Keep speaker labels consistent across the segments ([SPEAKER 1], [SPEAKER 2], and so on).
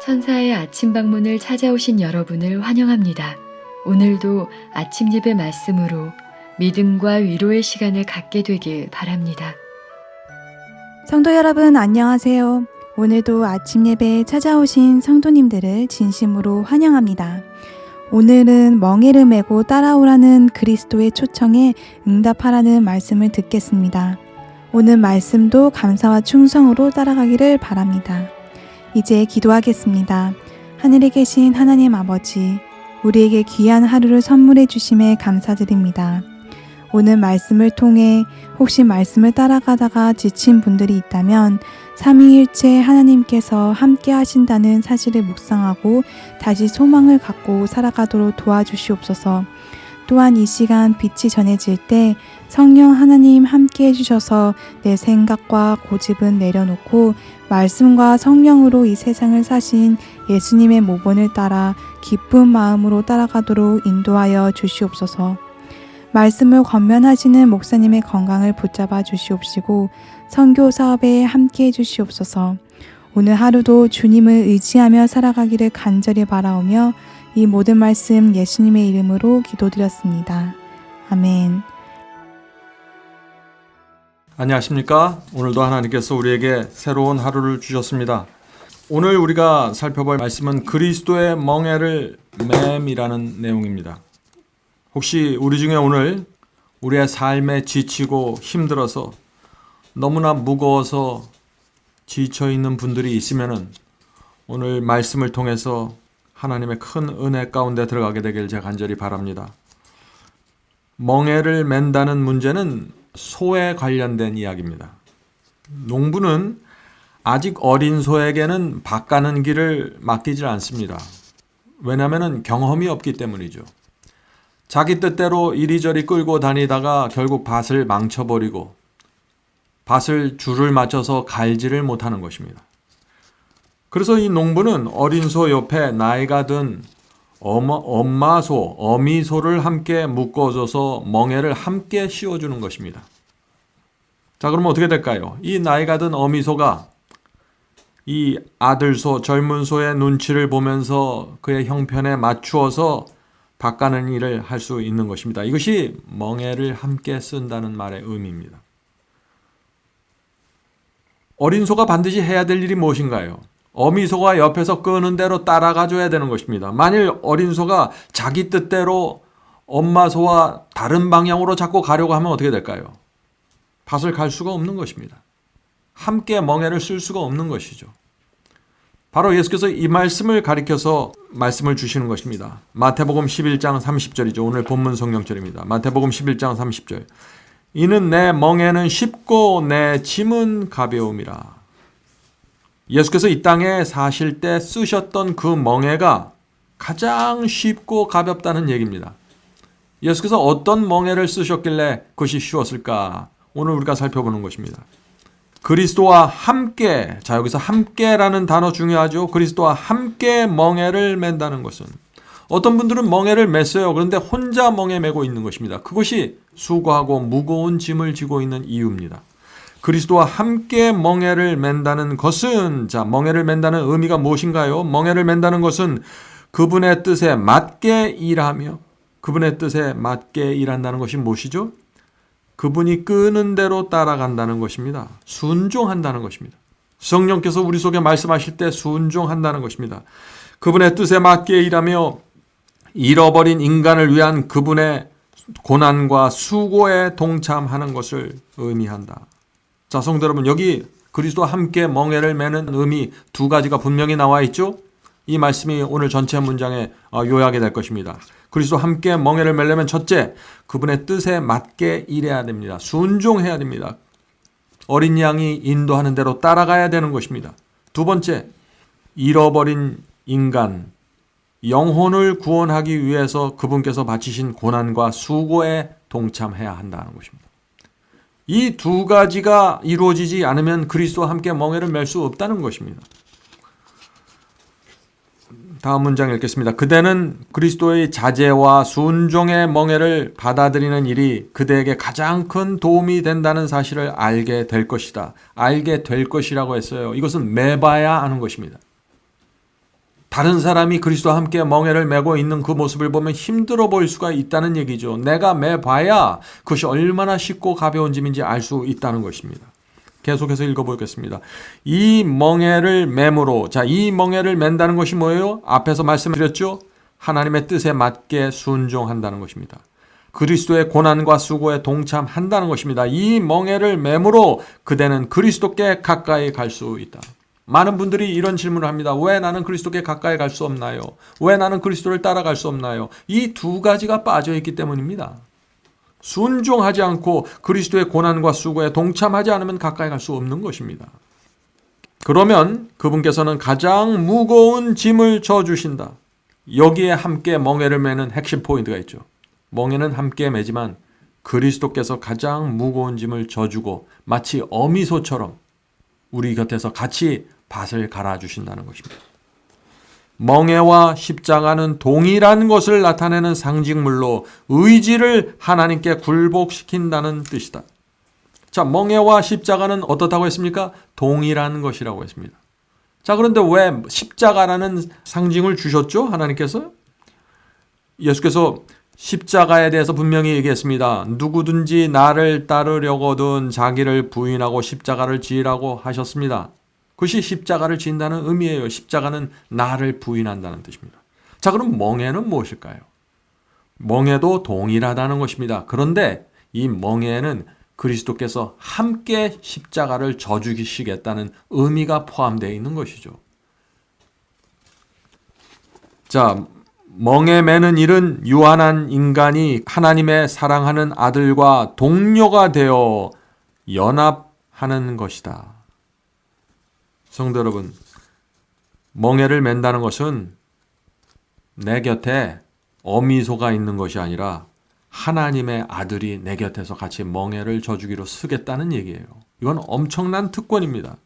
[SPEAKER 1] 천사의 아침 방문을 찾아오신 여러분을 환영합니다. 오늘도 아침 예배 말씀으로 믿음과 위로의 시간을 갖게 되길 바랍니다.
[SPEAKER 2] 성도 여러분 안녕하세요. 오늘도 아침 예배에 찾아오신 성도님들을 진심으로 환영합니다. 오늘은 멍에를 메고 따라오라는 그리스도의 초청에 응답하라는 말씀을 듣겠습니다. 오늘 말씀도 감사와 충성으로 따라가기를 바랍니다. 이제 기도하겠습니다. 하늘에 계신 하나님 아버지, 우리에게 귀한 하루를 선물해 주심에 감사드립니다. 오늘 말씀을 통해 혹시 말씀을 따라가다가 지친 분들이 있다면 삼위일체 하나님께서 함께 하신다는 사실을 묵상하고 다시 소망을 갖고 살아가도록 도와주시옵소서. 또한 이 시간 빛이 전해질 때 성령 하나님 함께 해주셔서 내 생각과 고집은 내려놓고 말씀과 성령으로 이 세상을 사신 예수님의 모본을 따라 기쁜 마음으로 따라가도록 인도하여 주시옵소서. 말씀을 권면하시는 목사님의 건강을 붙잡아 주시옵시고 선교 사업에 함께 해주시옵소서. 오늘 하루도 주님을 의지하며 살아가기를 간절히 바라오며 이 모든 말씀 예수님의 이름으로 기도드렸습니다. 아멘.
[SPEAKER 3] 안녕하십니까? 오늘도 하나님께서 우리에게 새로운 하루를 주셨습니다. 오늘 우리가 살펴볼 말씀은 그리스도의 멍에를 맴이라는 내용입니다. 혹시 우리 중에 오늘 우리의 삶에 지치고 힘들어서 너무나 무거워서 지쳐있는 분들이 있으면 오늘 말씀을 통해서 하나님의 큰 은혜 가운데 들어가게 되길 제가 간절히 바랍니다. 멍에를 맨다는 문제는 소에 관련된 이야기입니다. 농부는 아직 어린 소에게는 밭가는 길을 맡기질 않습니다. 왜냐하면 경험이 없기 때문이죠. 자기 뜻대로 이리저리 끌고 다니다가 결국 밭을 망쳐버리고 밭을 줄을 맞춰서 갈지를 못하는 것입니다. 그래서 이 농부는 어린 소 옆에 나이가 든 엄마소, 어미소를 함께 묶어줘서 멍에를 함께 씌워주는 것입니다. 자, 그러면 어떻게 될까요? 이 나이가 든 어미소가 이 아들소, 젊은 소의 눈치를 보면서 그의 형편에 맞추어서 밭가는 일을 할 수 있는 것입니다. 이것이 멍에를 함께 쓴다는 말의 의미입니다. 어린 소가 반드시 해야 될 일이 무엇인가요? 어미소가 옆에서 끄는 대로 따라가줘야 되는 것입니다. 만일 어린 소가 자기 뜻대로 엄마 소와 다른 방향으로 자꾸 가려고 하면 어떻게 될까요? 밭을 갈 수가 없는 것입니다. 함께 멍에를 쓸 수가 없는 것이죠. 바로 예수께서 이 말씀을 가리켜서 말씀을 주시는 것입니다. 마태복음 11장 30절이죠. 오늘 본문 성경절입니다. 마태복음 11장 30절. 이는 내 멍에는 쉽고 내 짐은 가벼움이라. 예수께서 이 땅에 사실 때 쓰셨던 그 멍에가 가장 쉽고 가볍다는 얘기입니다. 예수께서 어떤 멍에를 쓰셨길래 그것이 쉬웠을까? 오늘 우리가 살펴보는 것입니다. 그리스도와 함께, 자 여기서 함께라는 단어 중요하죠. 그리스도와 함께 멍에를 맨다는 것은 어떤 분들은 멍에를 맸어요. 그런데 혼자 멍에 메고 있는 것입니다. 그것이 수고하고 무거운 짐을 지고 있는 이유입니다. 그리스도와 함께 멍에를 맨다는 것은, 자, 멍에를 맨다는 의미가 무엇인가요? 멍에를 맨다는 것은 그분의 뜻에 맞게 일하며, 그분의 뜻에 맞게 일한다는 것이 무엇이죠? 그분이 끄는 대로 따라간다는 것입니다. 순종한다는 것입니다. 성령께서 우리 속에 말씀하실 때 순종한다는 것입니다. 그분의 뜻에 맞게 일하며 잃어버린 인간을 위한 그분의 고난과 수고에 동참하는 것을 의미한다. 자, 성도 여러분, 여기 그리스도와 함께 멍에를 매는 의미 두 가지가 분명히 나와 있죠? 이 말씀이 오늘 전체 문장에 요약이 될 것입니다. 그리스도와 함께 멍에를 매려면 첫째, 그분의 뜻에 맞게 일해야 됩니다. 순종해야 됩니다. 어린 양이 인도하는 대로 따라가야 되는 것입니다. 두 번째, 잃어버린 인간, 영혼을 구원하기 위해서 그분께서 바치신 고난과 수고에 동참해야 한다는 것입니다. 이 두 가지가 이루어지지 않으면 그리스도와 함께 멍에를 맬 수 없다는 것입니다. 다음 문장 읽겠습니다. 그대는 그리스도의 자제와 순종의 멍에를 받아들이는 일이 그대에게 가장 큰 도움이 된다는 사실을 알게 될 것이다. 알게 될 것이라고 했어요. 이것은 매봐야 하는 것입니다. 다른 사람이 그리스도와 함께 멍에를 메고 있는 그 모습을 보면 힘들어 보일 수가 있다는 얘기죠. 내가 매봐야 그것이 얼마나 쉽고 가벼운 짐인지 알 수 있다는 것입니다. 계속해서 읽어보겠습니다. 이 멍에를 매므로, 이 멍에를 맨다는 것이 뭐예요? 앞에서 말씀드렸죠? 하나님의 뜻에 맞게 순종한다는 것입니다. 그리스도의 고난과 수고에 동참한다는 것입니다. 이 멍에를 매므로 그대는 그리스도께 가까이 갈 수 있다. 많은 분들이 이런 질문을 합니다. 왜 나는 그리스도께 가까이 갈 수 없나요? 왜 나는 그리스도를 따라갈 수 없나요? 이 두 가지가 빠져있기 때문입니다. 순종하지 않고 그리스도의 고난과 수고에 동참하지 않으면 가까이 갈 수 없는 것입니다. 그러면 그분께서는 가장 무거운 짐을 져주신다. 여기에 함께 멍에를 매는 핵심 포인트가 있죠. 멍에는 함께 매지만 그리스도께서 가장 무거운 짐을 져주고 마치 어미소처럼 우리 곁에서 같이 밭을 갈아주신다는 것입니다. 멍에와 십자가는 동일한 것을 나타내는 상징물로 의지를 하나님께 굴복시킨다는 뜻이다. 자, 멍에와 십자가는 어떻다고 했습니까? 동일한 것이라고 했습니다. 자, 그런데 왜 십자가라는 상징을 주셨죠? 하나님께서? 예수께서 십자가에 대해서 분명히 얘기했습니다. 누구든지 나를 따르려거든 자기를 부인하고 십자가를 지으라고 하셨습니다. 그것이 십자가를 지인다는 의미예요. 십자가는 나를 부인한다는 뜻입니다. 자, 그럼 멍에는 무엇일까요? 멍에도 동일하다는 것입니다. 그런데 이 멍에는 그리스도께서 함께 십자가를 져주시겠다는 의미가 포함되어 있는 것이죠. 자, 멍에 매는 일은 유한한 인간이 하나님의 사랑하는 아들과 동료가 되어 연합하는 것이다. 성도 여러분, 멍에를 맨다는 것은 내 곁에 어미소가 있는 것이 아니라 하나님의 아들이 내 곁에서 같이 멍에를 져주기로 쓰겠다는 얘기예요. 이건 엄청난 특권입니다.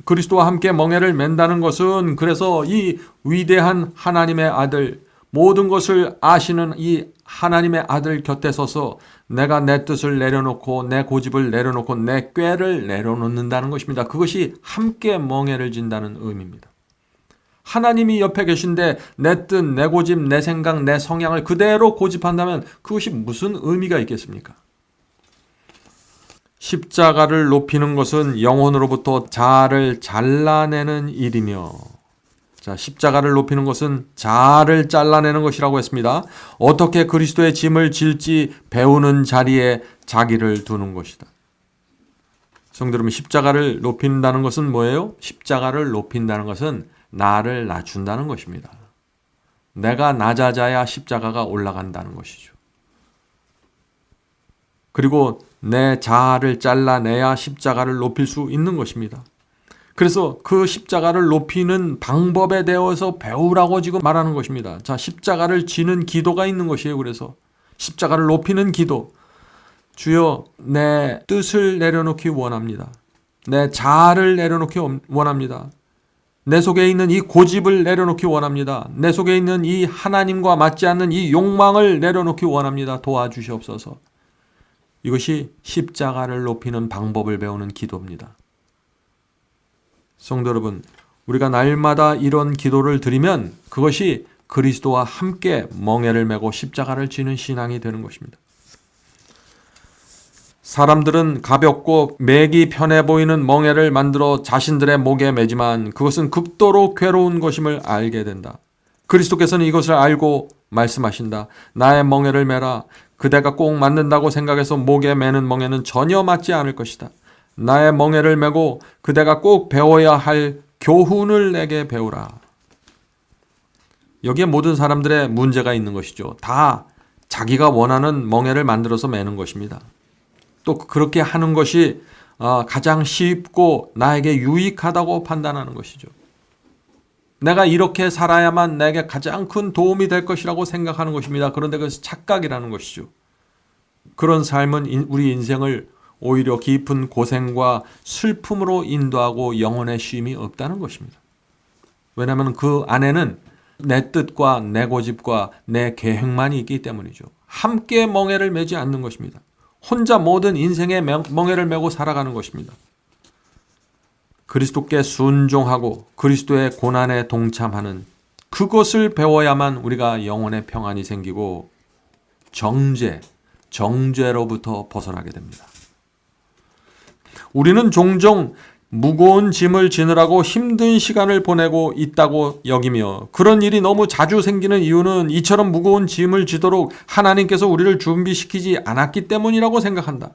[SPEAKER 3] 그리스도와 함께 멍에를 맨다는 것은 그래서 이 위대한 하나님의 아들, 모든 것을 아시는 이 하나님의 아들 곁에 서서 내가 내 뜻을 내려놓고 내 고집을 내려놓고 내 꾀를 내려놓는다는 것입니다. 그것이 함께 멍에를 진다는 의미입니다. 하나님이 옆에 계신데 내 뜻, 내 고집, 내 생각, 내 성향을 그대로 고집한다면 그것이 무슨 의미가 있겠습니까? 십자가를 높이는 것은 영혼으로부터 자아를 잘라내는 일이며, 자, 십자가를 높이는 것은 자아를 잘라내는 것이라고 했습니다. 어떻게 그리스도의 짐을 질지 배우는 자리에 자기를 두는 것이다. 성도 여러분, 십자가를 높인다는 것은 뭐예요? 십자가를 높인다는 것은 나를 낮춘다는 것입니다. 내가 낮아져야 십자가가 올라간다는 것이죠. 그리고 내 자아를 잘라내야 십자가를 높일 수 있는 것입니다. 그래서 그 십자가를 높이는 방법에 대해서 배우라고 지금 말하는 것입니다. 자, 십자가를 지는 기도가 있는 것이에요. 그래서 십자가를 높이는 기도. 주여, 내 뜻을 내려놓기 원합니다. 내 자아를 내려놓기 원합니다. 내 속에 있는 이 고집을 내려놓기 원합니다. 내 속에 있는 이 하나님과 맞지 않는 이 욕망을 내려놓기 원합니다. 도와주시옵소서. 이것이 십자가를 높이는 방법을 배우는 기도입니다. 성도 여러분, 우리가 날마다 이런 기도를 드리면 그것이 그리스도와 함께 멍에를 메고 십자가를 지는 신앙이 되는 것입니다. 사람들은 가볍고 매기 편해 보이는 멍에를 만들어 자신들의 목에 매지만 그것은 극도로 괴로운 것임을 알게 된다. 그리스도께서는 이것을 알고 말씀하신다. 나의 멍에를 매라. 그대가 꼭 맞는다고 생각해서 목에 매는 멍에는 전혀 맞지 않을 것이다. 나의 멍에를 메고 그대가 꼭 배워야 할 교훈을 내게 배우라. 여기에 모든 사람들의 문제가 있는 것이죠. 다 자기가 원하는 멍에를 만들어서 매는 것입니다. 또 그렇게 하는 것이 가장 쉽고 나에게 유익하다고 판단하는 것이죠. 내가 이렇게 살아야만 내게 가장 큰 도움이 될 것이라고 생각하는 것입니다. 그런데 그것은 착각이라는 것이죠. 그런 삶은 우리 인생을 오히려 깊은 고생과 슬픔으로 인도하고 영혼의 쉼이 없다는 것입니다. 왜냐하면 그 안에는 내 뜻과 내 고집과 내 계획만이 있기 때문이죠. 함께 멍에를 매지 않는 것입니다. 혼자 모든 인생의 멍에를 메고 살아가는 것입니다. 그리스도께 순종하고 그리스도의 고난에 동참하는 그것을 배워야만 우리가 영혼의 평안이 생기고 정죄로부터 벗어나게 됩니다. 우리는 종종 무거운 짐을 지느라고 힘든 시간을 보내고 있다고 여기며, 그런 일이 너무 자주 생기는 이유는 이처럼 무거운 짐을 지도록 하나님께서 우리를 준비시키지 않았기 때문이라고 생각한다.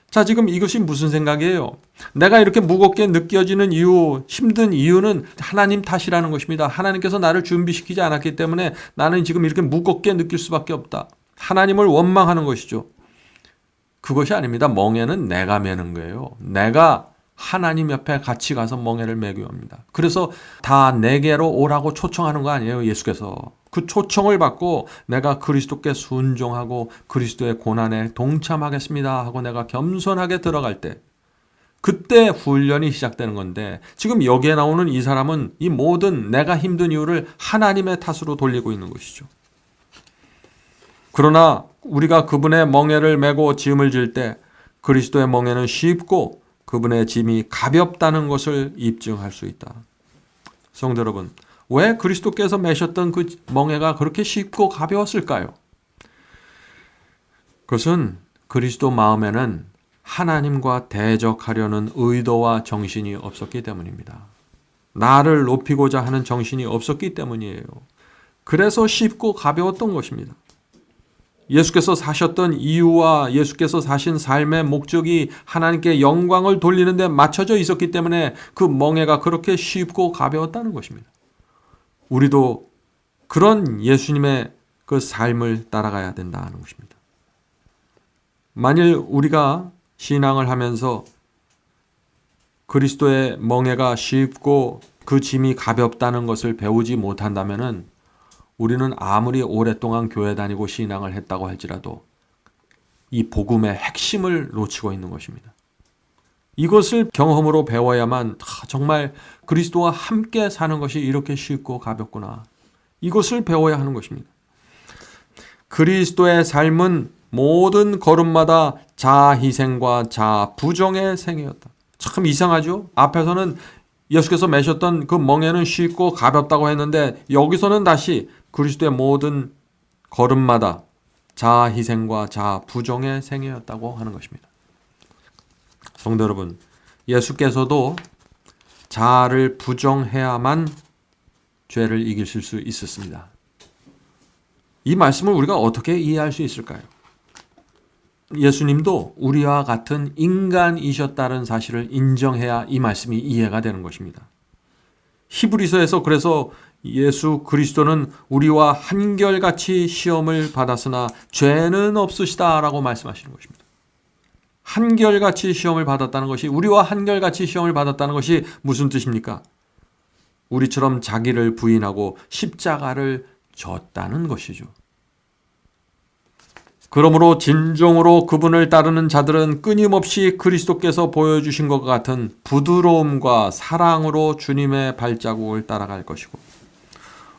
[SPEAKER 3] 자, 지금 이것이 무슨 생각이에요? 내가 이렇게 무겁게 느껴지는 이유, 힘든 이유는 하나님 탓이라는 것입니다. 하나님께서 나를 준비시키지 않았기 때문에 나는 지금 이렇게 무겁게 느낄 수밖에 없다. 하나님을 원망하는 것이죠. 그것이 아닙니다. 멍에는 내가 매는 거예요. 내가 하나님 옆에 같이 가서 멍에를 매기 합니다. 그래서 다 내게로 오라고 초청하는 거 아니에요, 예수께서. 그 초청을 받고 내가 그리스도께 순종하고 그리스도의 고난에 동참하겠습니다 하고 내가 겸손하게 들어갈 때, 그때 훈련이 시작되는 건데, 지금 여기에 나오는 이 사람은 이 모든 내가 힘든 이유를 하나님의 탓으로 돌리고 있는 것이죠. 그러나 우리가 그분의 멍에를 메고 짐을 질 때 그리스도의 멍에는 쉽고 그분의 짐이 가볍다는 것을 입증할 수 있다. 성도 여러분, 왜 그리스도께서 메셨던 그 멍에가 그렇게 쉽고 가벼웠을까요? 그것은 그리스도 마음에는 하나님과 대적하려는 의도와 정신이 없었기 때문입니다. 나를 높이고자 하는 정신이 없었기 때문이에요. 그래서 쉽고 가벼웠던 것입니다. 예수께서 사셨던 이유와 예수께서 사신 삶의 목적이 하나님께 영광을 돌리는 데 맞춰져 있었기 때문에 그 멍에가 그렇게 쉽고 가벼웠다는 것입니다. 우리도 그런 예수님의 그 삶을 따라가야 된다는 것입니다. 만일 우리가 신앙을 하면서 그리스도의 멍에가 쉽고 그 짐이 가볍다는 것을 배우지 못한다면은 우리는 아무리 오랫동안 교회 다니고 신앙을 했다고 할지라도 이 복음의 핵심을 놓치고 있는 것입니다. 이것을 경험으로 배워야만 정말 그리스도와 함께 사는 것이 이렇게 쉽고 가볍구나, 이것을 배워야 하는 것입니다. 그리스도의 삶은 모든 걸음마다 자희생과 자부정의 생애였다. 참 이상하죠? 앞에서는 예수께서 메셨던 그 멍에는 쉽고 가볍다고 했는데 여기서는 다시 그리스도의 모든 걸음마다 자희생과 자부정의 생애였다고 하는 것입니다. 성도 여러분, 예수께서도 자아를 부정해야만 죄를 이기실 수 있었습니다. 이 말씀을 우리가 어떻게 이해할 수 있을까요? 예수님도 우리와 같은 인간이셨다는 사실을 인정해야 이 말씀이 이해가 되는 것입니다. 히브리서에서 그래서 예수 그리스도는 우리와 한결같이 시험을 받았으나 죄는 없으시다라고 말씀하시는 것입니다. 한결같이 시험을 받았다는 것이, 우리와 한결같이 시험을 받았다는 것이 무슨 뜻입니까? 우리처럼 자기를 부인하고 십자가를 졌다는 것이죠. 그러므로 진정으로 그분을 따르는 자들은 끊임없이 그리스도께서 보여주신 것 같은 부드러움과 사랑으로 주님의 발자국을 따라갈 것이고,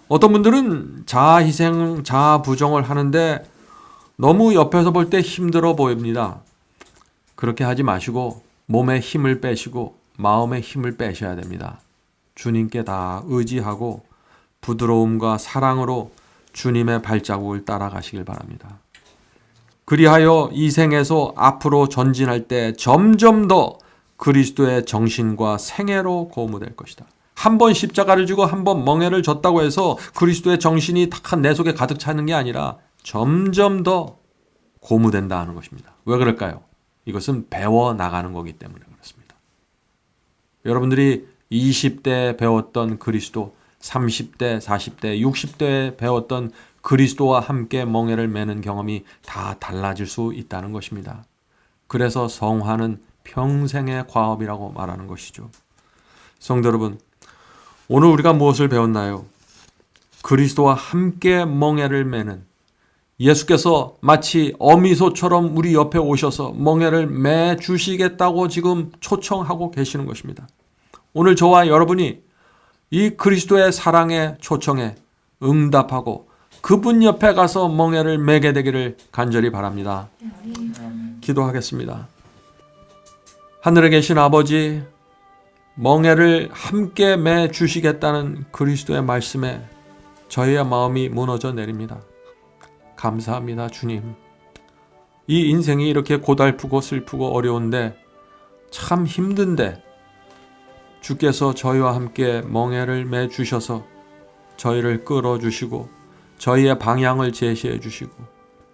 [SPEAKER 3] 어떤 분들은 자아희생, 자아부정을 하는데 너무 옆에서 볼 때 힘들어 보입니다. 그렇게 하지 마시고 몸에 힘을 빼시고 마음에 힘을 빼셔야 됩니다. 주님께 다 의지하고 부드러움과 사랑으로 주님의 발자국을 따라가시길 바랍니다. 그리하여 이 생에서 앞으로 전진할 때 점점 더 그리스도의 정신과 생애로 고무될 것이다. 한 번 십자가를 지고 한 번 멍에를 졌다고 해서 그리스도의 정신이 다 내 속에 가득 차는 게 아니라 점점 더 고무된다 하는 것입니다. 왜 그럴까요? 이것은 배워나가는 거기 때문에 그렇습니다. 여러분들이 20대에 배웠던 그리스도, 30대, 40대, 60대에 배웠던 그리스도와 함께 멍에를 매는 경험이 다 달라질 수 있다는 것입니다. 그래서 성화는 평생의 과업이라고 말하는 것이죠. 성도 여러분, 오늘 우리가 무엇을 배웠나요? 그리스도와 함께 멍에를 매는, 예수께서 마치 어미소처럼 우리 옆에 오셔서 멍에를 매 주시겠다고 지금 초청하고 계시는 것입니다. 오늘 저와 여러분이 이 그리스도의 사랑의 초청에 응답하고 그분 옆에 가서 멍에를 매게 되기를 간절히 바랍니다. 기도하겠습니다. 하늘에 계신 아버지, 멍에를 함께 매 주시겠다는 그리스도의 말씀에 저희의 마음이 무너져 내립니다. 감사합니다, 주님. 이 인생이 이렇게 고달프고 슬프고 어려운데, 참 힘든데 주께서 저희와 함께 멍에를 매 주셔서 저희를 끌어주시고 저희의 방향을 제시해 주시고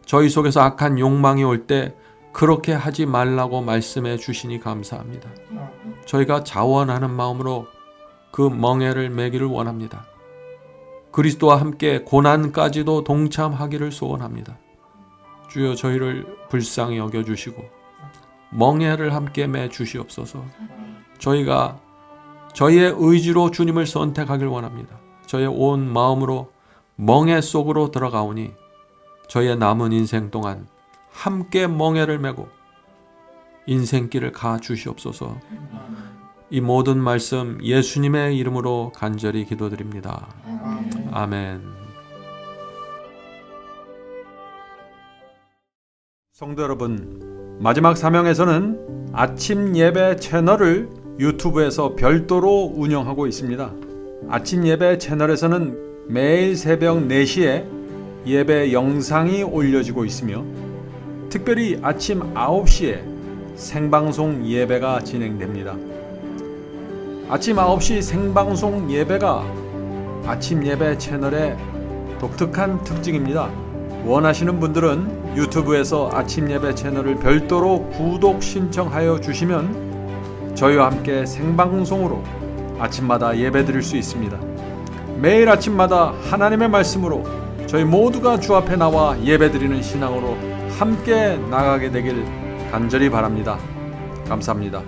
[SPEAKER 3] 저희 속에서 악한 욕망이 올 때 그렇게 하지 말라고 말씀해 주시니 감사합니다. 저희가 자원하는 마음으로 그 멍에를 매기를 원합니다. 그리스도와 함께 고난까지도 동참하기를 소원합니다. 주여, 저희를 불쌍히 여겨주시고 멍에를 함께 매 주시옵소서. 저희가 저희의 의지로 주님을 선택하길 원합니다. 저희의 온 마음으로 멍에 속으로 들어가오니 저희의 남은 인생 동안 함께 멍에를 메고 인생길을 가 주시옵소서. 이 모든 말씀 예수님의 이름으로 간절히 기도드립니다. 아멘. 성도 여러분, 마지막 사명에서는 아침 예배 채널을 유튜브에서 별도로 운영하고 있습니다. 아침 예배 채널에서는 매일 새벽 4시에 예배 영상이 올려지고 있으며 특별히 아침 9시에 생방송 예배가 진행됩니다. 아침 9시 생방송 예배가 아침 예배 채널의 독특한 특징입니다. 원하시는 분들은 유튜브에서 아침 예배 채널을 별도로 구독 신청하여 주시면 저희와 함께 생방송으로 아침마다 예배 드릴 수 있습니다. 매일 아침마다 하나님의 말씀으로 저희 모두가 주 앞에 나와 예배 드리는 신앙으로 함께 나가게 되길 간절히 바랍니다. 감사합니다.